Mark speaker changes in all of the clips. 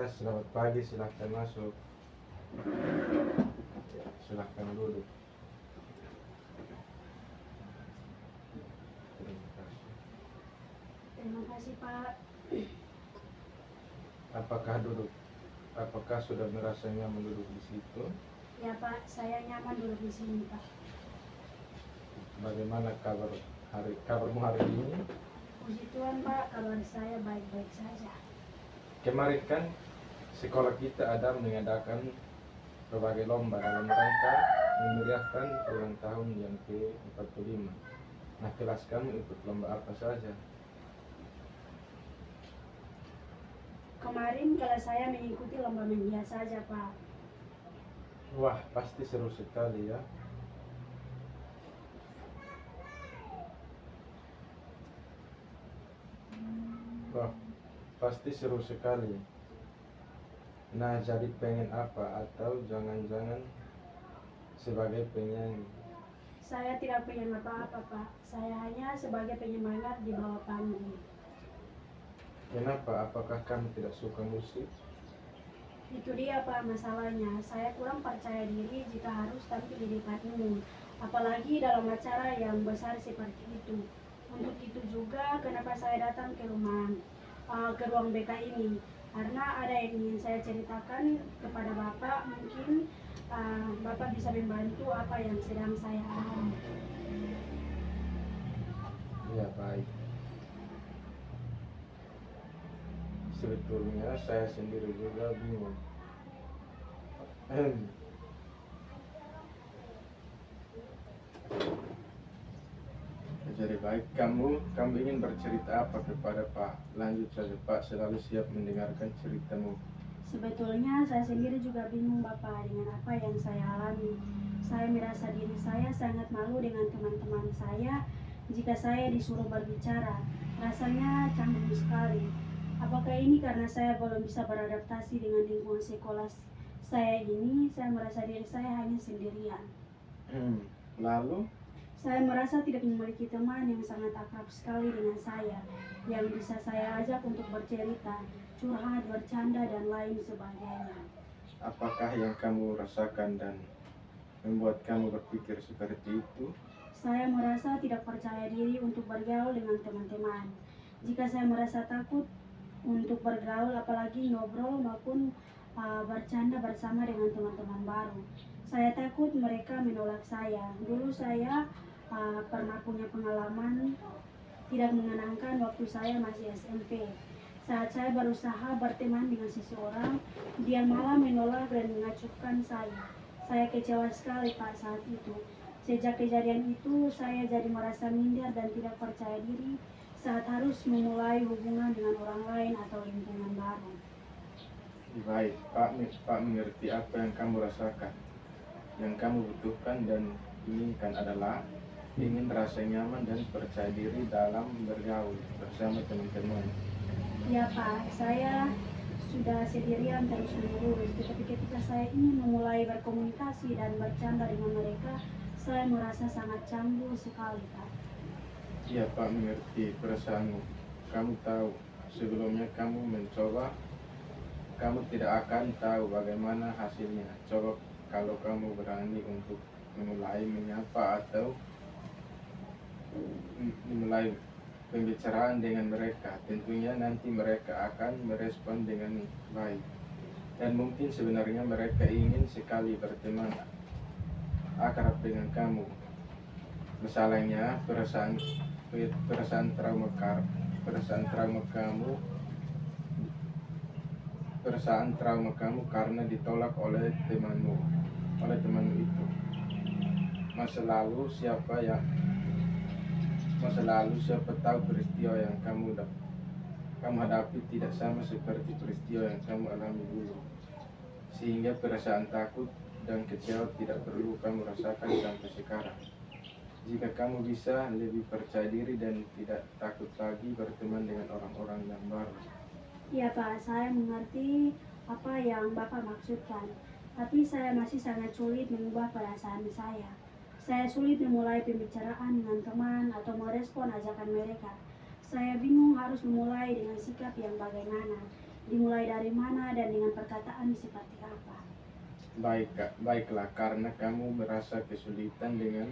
Speaker 1: selamat pagi, silahkan masuk. Ya, silahkan duduk. Terima kasih.
Speaker 2: Terima kasih, Pak.
Speaker 1: Apakah sudah merasa nyaman duduk di situ?
Speaker 2: Ya, Pak, saya nyaman duduk di sini, Pak.
Speaker 1: Bagaimana kabarmu hari ini?
Speaker 2: Puji Tuhan, Pak, kabar saya baik-baik saja.
Speaker 1: Kemarin kan sekolah kita ada mengadakan berbagai lomba dalam rangka memeriahkan ulang tahun yang ke-45. Nah, kelas kamu ikut lomba apa saja?
Speaker 2: Kemarin kelas saya mengikuti lomba menghias saja, Pak.
Speaker 1: Wah, pasti seru sekali ya. Wah, pasti seru sekali. Nah, jadi pengen apa? Atau jangan-jangan sebagai penyanyi?
Speaker 2: Saya tidak pengen apa-apa, Pak. Saya hanya sebagai penyemangat di bawah panggung.
Speaker 1: Kenapa? Apakah kamu tidak suka musik?
Speaker 2: Itu dia, Pak, masalahnya. Saya kurang percaya diri jika harus tampil di depan umum, apalagi dalam acara yang besar seperti itu. Untuk itu juga kenapa saya datang ke ruang BK ini, karena ada yang ingin saya ceritakan kepada Bapak. Mungkin Bapak bisa membantu apa yang sedang saya alami.
Speaker 1: Ya, baik. Sebetulnya saya sendiri juga bingung. Jadi baik, kamu ingin bercerita apa kepada Pak? Lanjut saja Pak, selalu siap mendengarkan ceritamu.
Speaker 2: Sebetulnya saya sendiri juga bingung, Bapak, dengan apa yang saya alami. Saya merasa diri saya sangat malu dengan teman-teman saya jika saya disuruh berbicara. Rasanya canggung sekali. Apakah ini karena saya belum bisa beradaptasi dengan lingkungan sekolah saya ini? Saya merasa diri saya hanya sendirian.
Speaker 1: Lalu?
Speaker 2: Saya merasa tidak memiliki teman yang sangat akrab sekali dengan saya, yang bisa saya ajak untuk bercerita, curhat, bercanda, dan lain sebagainya.
Speaker 1: Apakah yang kamu rasakan dan membuat kamu berpikir seperti itu?
Speaker 2: Saya merasa tidak percaya diri untuk bergaul dengan teman-teman. Jika saya merasa takut untuk bergaul, apalagi ngobrol maupun bercanda bersama dengan teman-teman baru. Saya takut mereka menolak saya. Dulu saya pernah punya pengalaman tidak menyenangkan waktu saya masih SMP. Saat saya berusaha berteman dengan seseorang, dia malah menolak dan mengacuhkan saya. Saya kecewa sekali Pak saat itu. Sejak kejadian itu, saya jadi merasa minder dan tidak percaya diri saat harus memulai hubungan dengan orang lain atau lingkungan baru.
Speaker 1: Baik, Pak mengerti apa yang kamu rasakan. Yang kamu butuhkan dan inginkan adalah ingin rasa nyaman dan percaya diri dalam bergaul bersama teman-teman.
Speaker 2: Ya Pak, saya sudah sendirian terus-menerus. Tetapi ketika saya ingin memulai berkomunikasi dan bercanda dengan mereka, saya merasa sangat canggung sekali, Pak.
Speaker 1: Iya, Pak mengerti perasaanmu. Kamu tahu, sebelumnya kamu mencoba, kamu tidak akan tahu bagaimana hasilnya. Coba kalau kamu berani untuk memulai menyapa atau memulai pembicaraan dengan mereka, tentunya nanti mereka akan merespon dengan baik. Dan mungkin sebenarnya mereka ingin sekali berteman akrab dengan kamu. Masalahnya perasaan trauma kamu karena ditolak oleh temanmu itu. Masa lalu siapa tahu peristiwa yang kamu hadapi tidak sama seperti peristiwa yang kamu alami dulu, sehingga perasaan takut dan kecewa tidak perlu kamu rasakan sampai sekarang. Jika kamu bisa lebih percaya diri dan tidak takut lagi berteman dengan orang-orang yang baru.
Speaker 2: Ya Pak, saya mengerti apa yang Bapak maksudkan, tapi saya masih sangat sulit mengubah perasaan saya. Saya sulit memulai pembicaraan dengan teman atau merespon ajakan mereka. Saya bingung harus memulai dengan sikap yang bagaimana. dimulai dari mana, dan dengan perkataan seperti apa.
Speaker 1: Baiklah, karena kamu merasa kesulitan dengan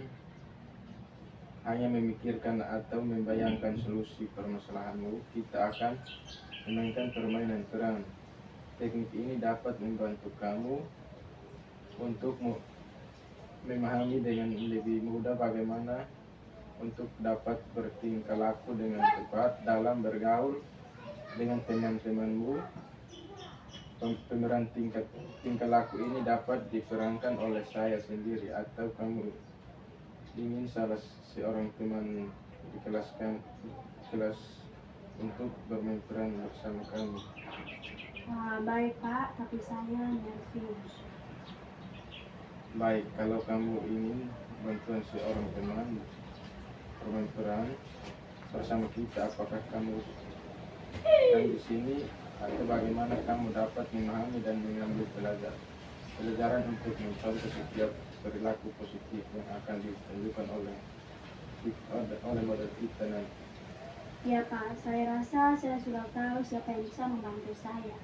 Speaker 1: hanya memikirkan atau membayangkan solusi permasalahanmu, kita akan memainkan permainan peran. Teknik ini dapat membantu kamu untuk memahami dengan lebih mudah bagaimana untuk dapat bertingkah laku dengan tepat dalam bergaul dengan teman-temanmu. Pemeran tingkah laku ini dapat diperankan oleh saya sendiri, atau kamu ingin salah seorang teman di kelas untuk bermain peran bersama kamu.
Speaker 2: Baik Pak, tapi saya nervous.
Speaker 1: Baik, kalau kamu ingin bantuan seorang teman bermain peran bersama kita, apakah kamu akan di sini, atau bagaimana kamu dapat memahami dan mengambil pelajaran untuk mencontoh setiap perilaku positif yang akan ditunjukkan oleh model kita nanti.
Speaker 2: Ya Pak, saya rasa saya sudah tahu siapa yang bisa membantu saya.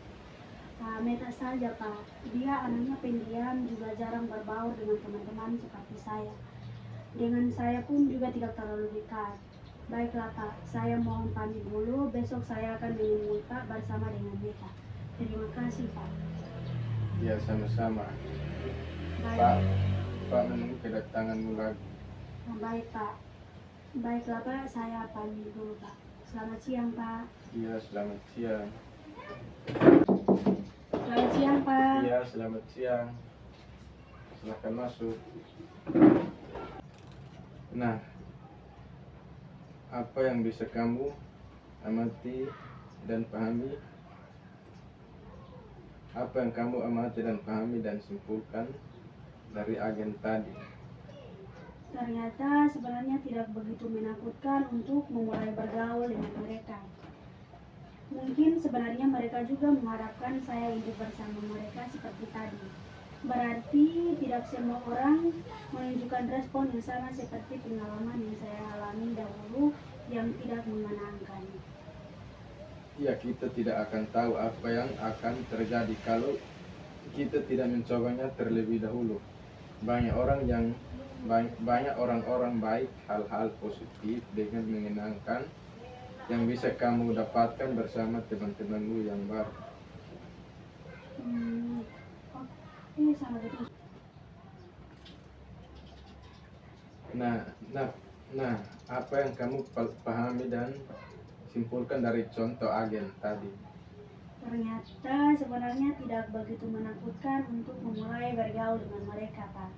Speaker 2: Meta saja Pak, dia anaknya pendiam, juga jarang berbaur dengan teman-teman seperti saya. Dengan saya pun juga tidak terlalu dekat. Baiklah Pak, saya mohon pamit dulu, besok saya akan menemui Pak bersama dengan Meta. Terima kasih Pak.
Speaker 1: Ya, sama-sama. Pak menunggu kedatanganmu lagi.
Speaker 2: Baik Pak. Baiklah Pak, saya pamit dulu Pak. Selamat siang Pak.
Speaker 1: Iya, selamat siang.
Speaker 2: Selamat siang Pak.
Speaker 1: Iya, selamat siang. Silahkan masuk. Nah, apa yang bisa kamu amati dan pahami? Apa yang kamu amati dan pahami dan simpulkan dari agen tadi?
Speaker 2: Ternyata sebenarnya tidak begitu menakutkan untuk memulai bergaul dengan mereka. Mungkin sebenarnya mereka juga mengharapkan saya hidup bersama mereka seperti tadi. Berarti tidak semua orang menunjukkan respon yang sama seperti pengalaman yang saya alami dahulu yang tidak menyenangkan.
Speaker 1: Ya, kita tidak akan tahu apa yang akan terjadi kalau kita tidak mencobanya terlebih dahulu. Banyak orang-orang baik, hal-hal positif dengan menyenangkan yang bisa kamu dapatkan bersama teman-temanmu yang baru.
Speaker 2: Sama betul.
Speaker 1: Nah, apa yang kamu pahami dan simpulkan dari contoh agen tadi?
Speaker 2: Ternyata sebenarnya tidak begitu menakutkan untuk memulai bergaul dengan mereka, Pak.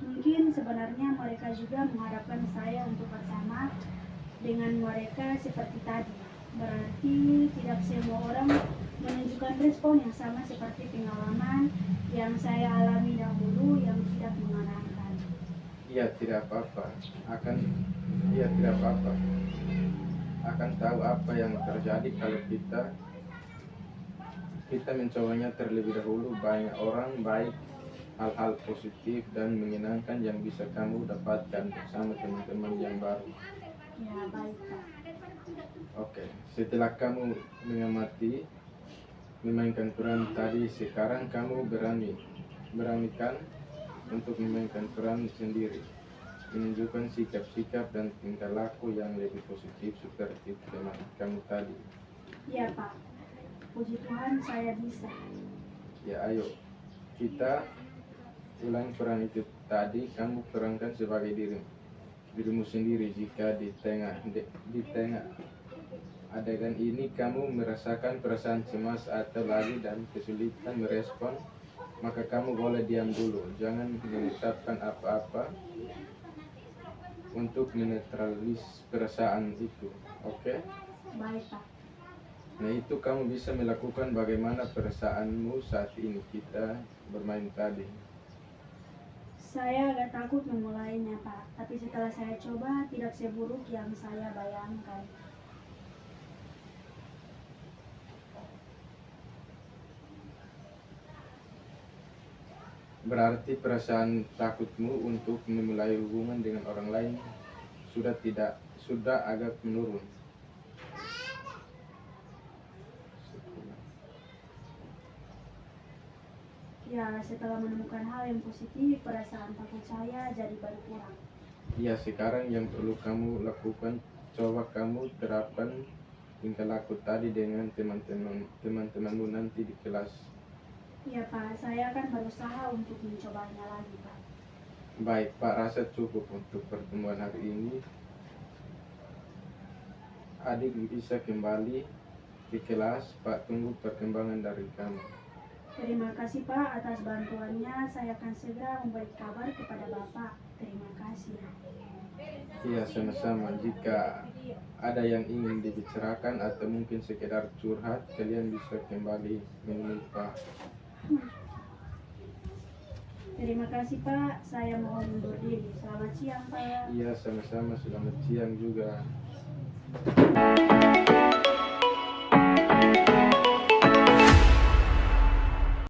Speaker 2: Mungkin sebenarnya mereka juga mengharapkan saya untuk bersama dengan mereka seperti tadi. Berarti tidak semua orang menunjukkan respon yang sama seperti pengalaman yang saya alami dahulu yang tidak menyenangkan.
Speaker 1: Iya, tidak apa-apa. Akan tahu apa yang terjadi kalau kita mencobanya terlebih dahulu. Banyak orang baik, hal-hal positif dan menyenangkan yang bisa kamu dapatkan bersama teman-teman yang baru.
Speaker 2: Ya, baik Pak.
Speaker 1: Oke, setelah kamu mengamati, memainkan peran tadi, sekarang kamu beranikan untuk memainkan peran sendiri, menunjukkan sikap-sikap dan tingkah laku yang lebih positif seperti teman kamu tadi.
Speaker 2: Ya Pak, puji Tuhan saya bisa.
Speaker 1: Ya, ayo kita ulang peran itu tadi. Kamu perankan sebagai dirimu sendiri. Jika di tengah adegan ini kamu merasakan perasaan cemas atau lagi dan kesulitan merespon, maka kamu boleh diam dulu. Jangan mengucapkan apa-apa untuk menetralis perasaan itu. Oke?
Speaker 2: Baik Pak.
Speaker 1: Nah, itu kamu bisa melakukan bagaimana perasaanmu saat ini kita bermain tadi.
Speaker 2: Saya agak takut memulainya Pak, tapi setelah saya coba tidak seburuk yang saya bayangkan.
Speaker 1: Berarti perasaan takutmu untuk memulai hubungan dengan orang lain sudah agak menurun.
Speaker 2: Ya, setelah menemukan hal yang positif, perasaan takut saya jadi berkurang.
Speaker 1: Ya, sekarang yang perlu kamu lakukan, coba kamu terapkan tingkah laku tadi dengan teman-temanmu nanti di kelas.
Speaker 2: Ya Pak, saya akan berusaha untuk mencobanya lagi Pak.
Speaker 1: Baik Pak, rasa cukup untuk pertemuan hari ini. Adik bisa kembali ke kelas. Pak tunggu perkembangan dari kamu.
Speaker 2: Terima kasih Pak atas bantuannya. Saya akan segera memberi kabar kepada Bapak. Terima kasih.
Speaker 1: Iya, sama-sama. Jika ada yang ingin dibicarakan atau mungkin sekedar curhat, kalian bisa kembali menemui Pak.
Speaker 2: Terima kasih Pak. Saya mohon undur diri. Selamat siang Pak.
Speaker 1: Iya, sama-sama. Selamat siang juga.